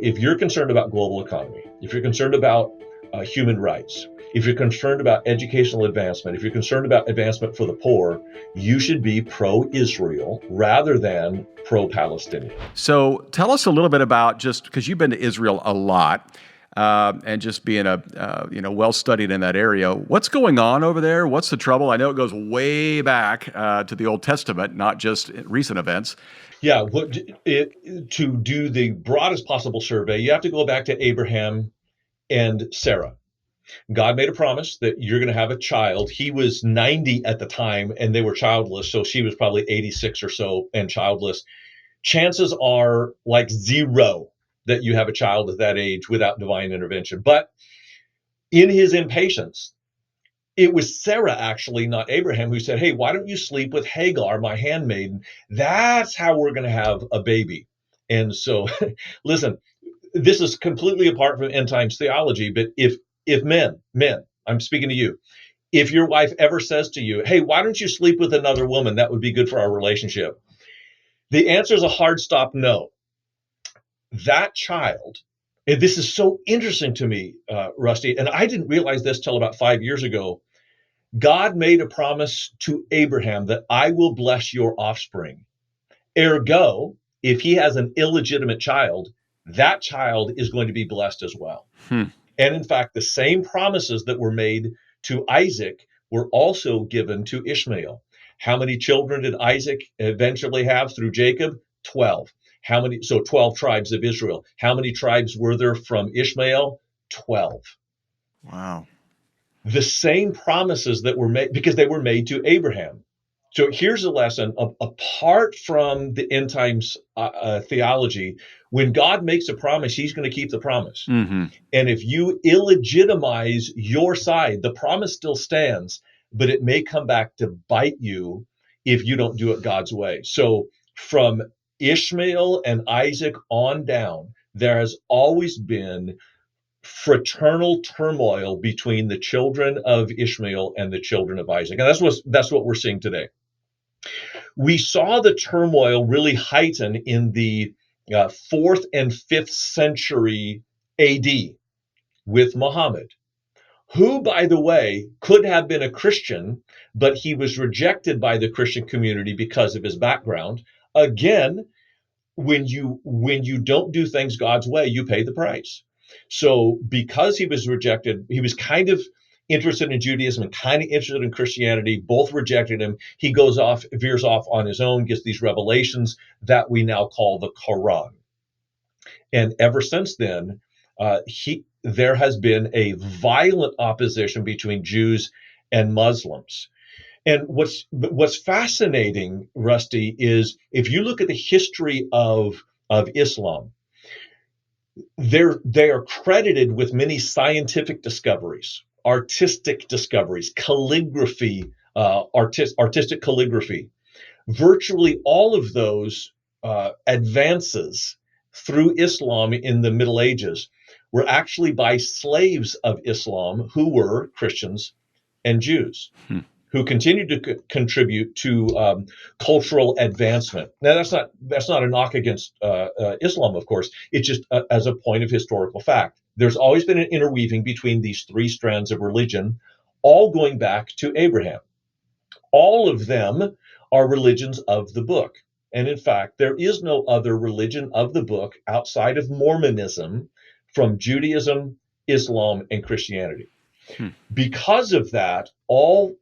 If you're concerned about global economy, if you're concerned about human rights, if you're concerned about educational advancement, if you're concerned about advancement for the poor, you should be pro-Israel rather than pro-Palestinian. So tell us a little bit about, just because you've been to Israel a lot, and just being a well studied in that area. What's going on over there? What's the trouble? I know it goes way back to the Old Testament, not just recent events. Yeah, to do the broadest possible survey, you have to go back to Abraham and Sarah. God made a promise that you're going to have a child. He was 90 at the time and they were childless. So she was probably 86 or so and childless. Chances are like zero that you have a child at that age without divine intervention. But in his impatience, it was Sarah, actually, not Abraham, who said, "Hey, why don't you sleep with Hagar, my handmaiden? That's how we're going to have a baby." And so, listen, this is completely apart from end times theology, but if men, I'm speaking to you, if your wife ever says to you, "Hey, why don't you sleep with another woman? That would be good for our relationship." The answer is a hard stop no. That child, and this is so interesting to me, Rusty, and I didn't realize this till about 5 years ago. God made a promise to Abraham that I will bless your offspring. Ergo, if he has an illegitimate child, that child is going to be blessed as well. Hmm. And in fact, the same promises that were made to Isaac were also given to Ishmael. How many children did Isaac eventually have through Jacob? 12. How many? So 12 tribes of Israel. How many tribes were there from Ishmael? 12. Wow. The same promises that were made, because they were made to Abraham. So here's a lesson apart from the end times theology. When God makes a promise, he's going to keep the promise. Mm-hmm. And if you illegitimize your side, the promise still stands, but it may come back to bite you if you don't do it God's way. So from Ishmael and Isaac on down, there has always been fraternal turmoil between the children of Ishmael and the children of Isaac. And that's what we're seeing today. We saw the turmoil really heighten in the 4th and 5th century AD with Muhammad, who, by the way, could have been a Christian, but he was rejected by the Christian community because of his background. Again, when you don't do things God's way, you pay the price. So because he was rejected, he was kind of interested in Judaism and kind of interested in Christianity. Both rejected him. He veers off on his own, gets these revelations that we now call the Quran. And ever since then, there has been a violent opposition between Jews and Muslims. And what's fascinating, Rusty, is if you look at the history of Islam, they are credited with many scientific discoveries, artistic discoveries, calligraphy, artistic calligraphy. Virtually all of those advances through Islam in the Middle Ages were actually by slaves of Islam who were Christians and Jews. Hmm. Who continued to contribute to cultural advancement. Now, that's not a knock against Islam, of course. It's just as a point of historical fact. There's always been an interweaving between these three strands of religion, all going back to Abraham. All of them are religions of the book. And in fact, there is no other religion of the book outside of Mormonism from Judaism, Islam, and Christianity. Hmm. Because of that, all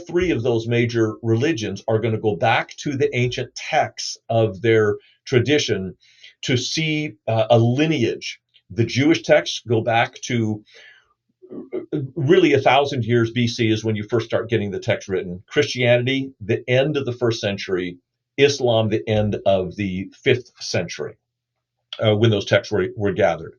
three of those major religions are going to go back to the ancient texts of their tradition to see a lineage. The Jewish texts go back to really 1,000 years BC is when you first start getting the text written. Christianity, the end of the 1st century. Islam, the end of the 5th century, when those texts were gathered.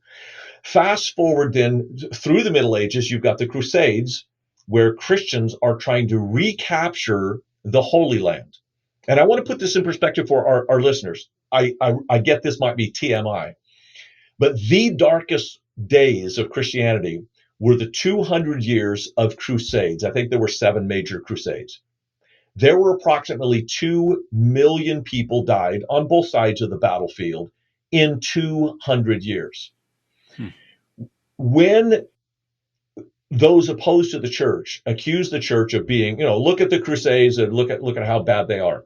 Fast forward then through the Middle Ages, you've got the Crusades, where Christians are trying to recapture the Holy Land. And I want to put this in perspective for our listeners. I get this might be TMI, but the darkest days of Christianity were the 200 years of Crusades. I think there were 7 major Crusades. There were approximately 2 million people died on both sides of the battlefield in 200 years. Hmm. When those opposed to the church accuse the church of being, look at the Crusades and look at how bad they are.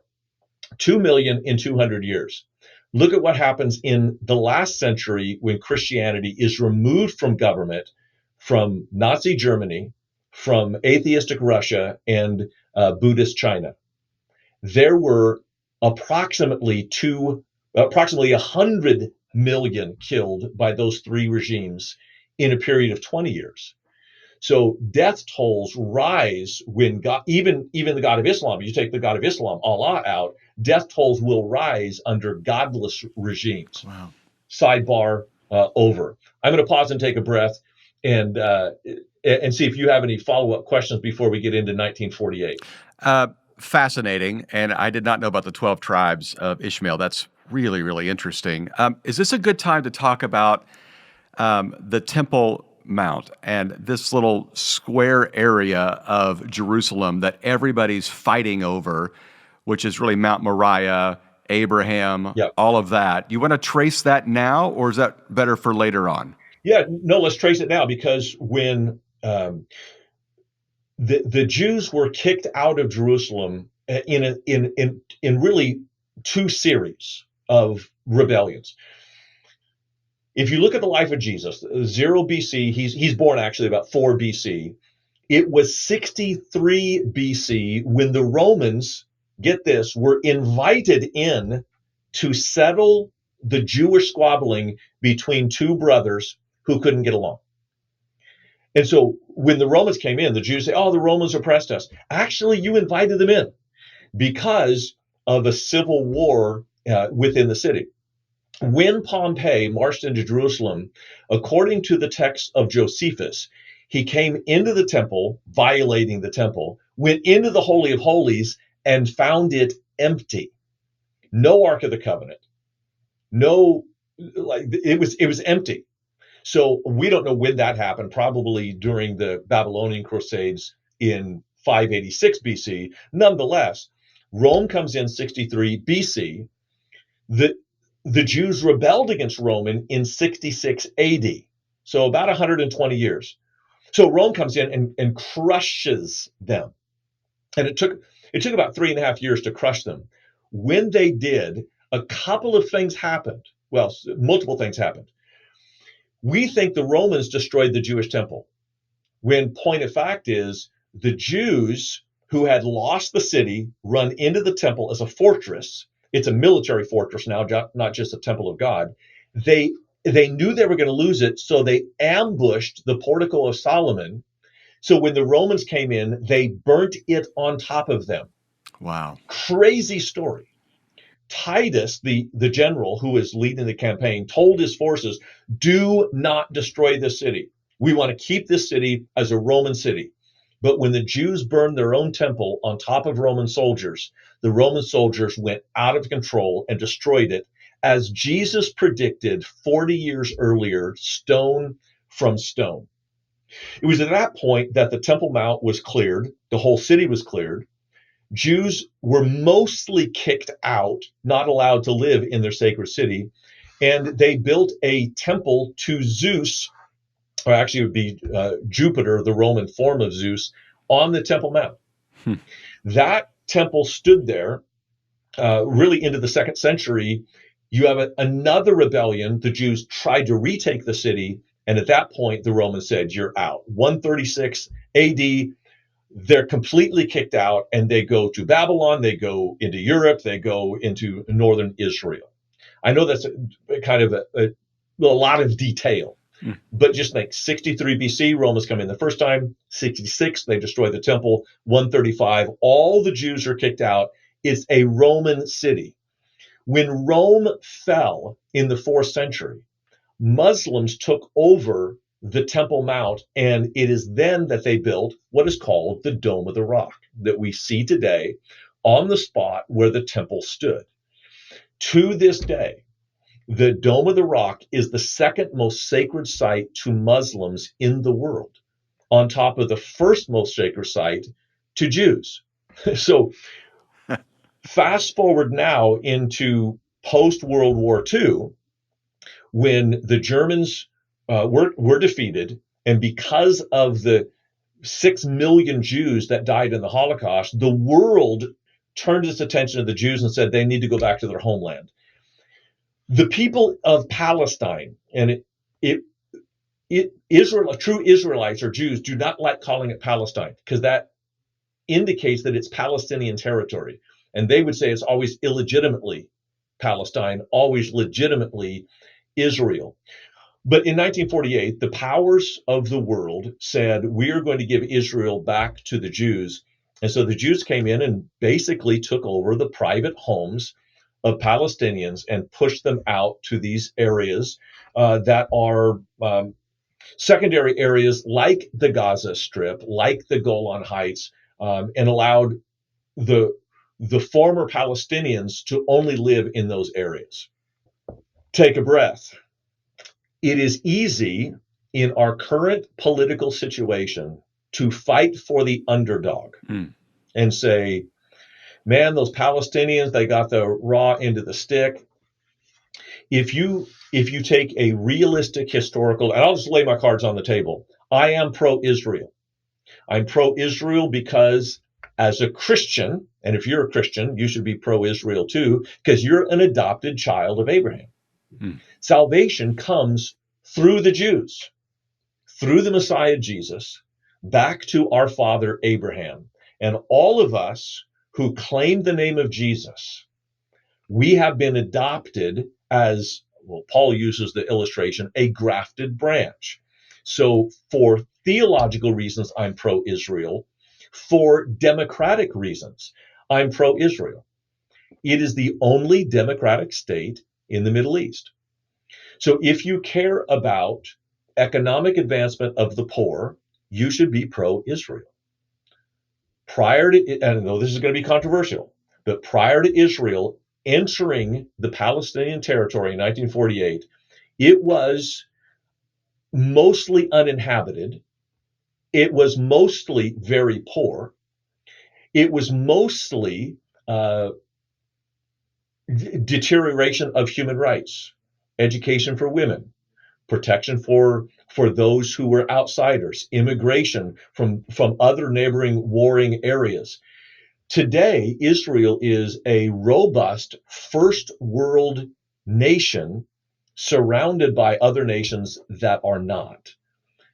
2 million in 200 years. Look at what happens in the last century when Christianity is removed from government, from Nazi Germany, from atheistic Russia, and Buddhist China. There were approximately 100 million killed by those three regimes in a period of 20 years. So death tolls rise when God, even the God of Islam, you take the God of Islam, Allah, out, death tolls will rise under godless regimes. Wow. Sidebar over. I'm going to pause and take a breath and see if you have any follow-up questions before we get into 1948. Fascinating. And I did not know about the 12 tribes of Ishmael. That's really, really interesting. Is this a good time to talk about the Temple Mount and this little square area of Jerusalem that everybody's fighting over, which is really Mount Moriah, Abraham, Yeah. all of that? You want to trace that now, or is that better for later on? Yeah, no, let's trace it now because when the Jews were kicked out of Jerusalem in really two series of rebellions. If you look at the life of Jesus, 0 BC, he's born actually about 4 BC. It was 63 BC when the Romans, get this, were invited in to settle the Jewish squabbling between two brothers who couldn't get along. And so when the Romans came in, the Jews say, oh, the Romans oppressed us. Actually, you invited them in because of a civil war within the city. When Pompey marched into Jerusalem, according to the text of Josephus, he came into the temple, violating the temple, went into the Holy of Holies, and found it empty. No Ark of the Covenant. No, like it was empty. So we don't know when that happened, probably during the Babylonian Crusades in 586 BC. Nonetheless, Rome comes in 63 BC. The, the Jews rebelled against Rome in 66 AD. So about 120 years. So Rome comes in and crushes them. And it took about 3.5 years to crush them. When they did, a couple of things happened. Well, multiple things happened. We think the Romans destroyed the Jewish temple, when point of fact is the Jews who had lost the city run into the temple as a fortress. It's a military fortress now, not just a temple of God. They knew they were going to lose it, so they ambushed the portico of Solomon. So when the Romans came in, they burnt it on top of them. Wow. Crazy story. Titus, the general who was leading the campaign, told his forces, do not destroy this city. We want to keep this city as a Roman city. But when the Jews burned their own temple on top of Roman soldiers, the Roman soldiers went out of control and destroyed it, as Jesus predicted 40 years earlier, stone from stone. It was at that point that the Temple Mount was cleared, the whole city was cleared. Jews were mostly kicked out, not allowed to live in their sacred city, and they built a temple to Zeus, or actually it would be Jupiter, the Roman form of Zeus, on the Temple Mount. Hmm. That temple stood there really into the second century. You have another rebellion. The Jews tried to retake the city, and at that point, the Romans said, you're out. 136 AD, they're completely kicked out, and they go to Babylon, they go into Europe, they go into northern Israel. I know that's kind of a lot of detail, Hmm. but just think 63 BC, Romans come in the first time. 66, they destroy the temple. 135, all the Jews are kicked out. It's a Roman city. When Rome fell in the 4th century, Muslims took over the Temple Mount, and it is then that they built what is called the Dome of the Rock that we see today on the spot where the temple stood. To this day, the Dome of the Rock is the second most sacred site to Muslims in the world, on top of the first most sacred site to Jews. So fast forward now into post World War II, when the Germans were defeated, and because of the 6 million Jews that died in the Holocaust, the world turned its attention to the Jews and said they need to go back to their homeland. The people of Palestine, and Israel, true Israelites or Jews, do not like calling it Palestine because that indicates that it's Palestinian territory. And they would say it's always illegitimately Palestine, always legitimately Israel. But in 1948, the powers of the world said, we are going to give Israel back to the Jews. And so the Jews came in and basically took over the private homes of Palestinians and pushed them out to these areas that are secondary areas like the Gaza Strip, like the Golan Heights, and allowed the former Palestinians to only live in those areas. Take a breath. It is easy in our current political situation to fight for the underdog and say, man, those Palestinians, they got the raw end of the stick. If you take a realistic historical, and I'll just lay my cards on the table, I am pro-Israel. I'm pro-Israel because as a Christian, and if you're a Christian, you should be pro-Israel too, because you're an adopted child of Abraham. Salvation comes through the Jews, through the Messiah Jesus, back to our father Abraham. And all of us who claim the name of Jesus, we have been adopted as, well, Paul uses the illustration, a grafted branch. So for theological reasons, I'm pro-Israel. For democratic reasons, I'm pro-Israel. It is the only democratic state in the Middle East. So if you care about economic advancement of the poor, you should be pro-Israel. Prior to, and I know this is going to be controversial, but prior to Israel entering the Palestinian territory in 1948, it was mostly uninhabited. It was mostly very poor. It was mostly deterioration of human rights, education for women, protection for those who were outsiders, immigration from other neighboring warring areas. Today, Israel is a robust first world nation surrounded by other nations that are not.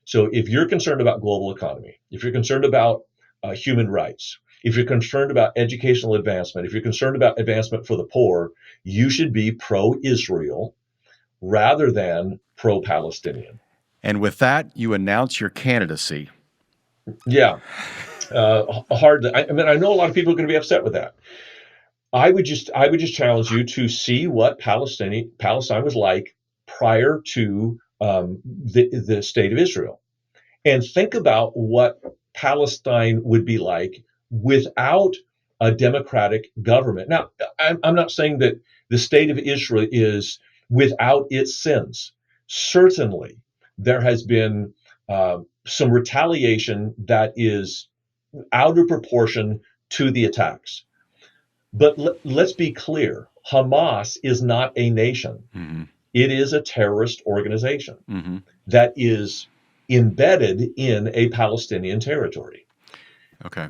So if you're concerned about global economy, if you're concerned about human rights, if you're concerned about educational advancement, if you're concerned about advancement for the poor, you should be pro-Israel rather than pro-Palestinian. And with that, you announce your candidacy. Yeah, hard. I mean, I know a lot of people are going to be upset with that. I would just challenge you to see what Palestine was like prior to the state of Israel, and think about what Palestine would be like without a democratic government. Now, I'm not saying that the state of Israel is without its sins. Certainly, there has been some retaliation that is out of proportion to the attacks. But let's be clear, Hamas is not a nation. Mm-hmm. It is a terrorist organization Mm-hmm. that is embedded in a Palestinian territory. Okay.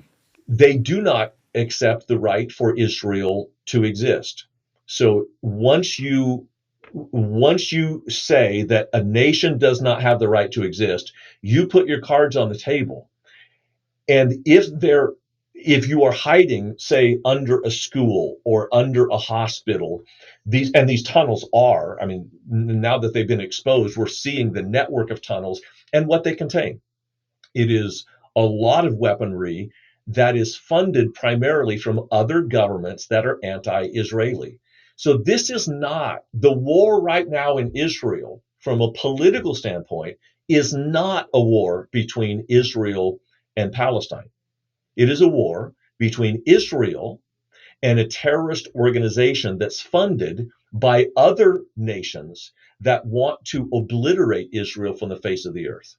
They do not accept the right for Israel to exist. So once you say that a nation does not have the right to exist, you put your cards on the table. And if you are hiding, say, under a school or under a hospital, these tunnels are, I mean, now that they've been exposed, we're seeing the network of tunnels and what they contain. It is a lot of weaponry that is funded primarily from other governments that are anti-Israeli. So this is not the war right now in Israel, from a political standpoint, is not a war between Israel and Palestine. It is a war between Israel and a terrorist organization that's funded by other nations that want to obliterate Israel from the face of the earth.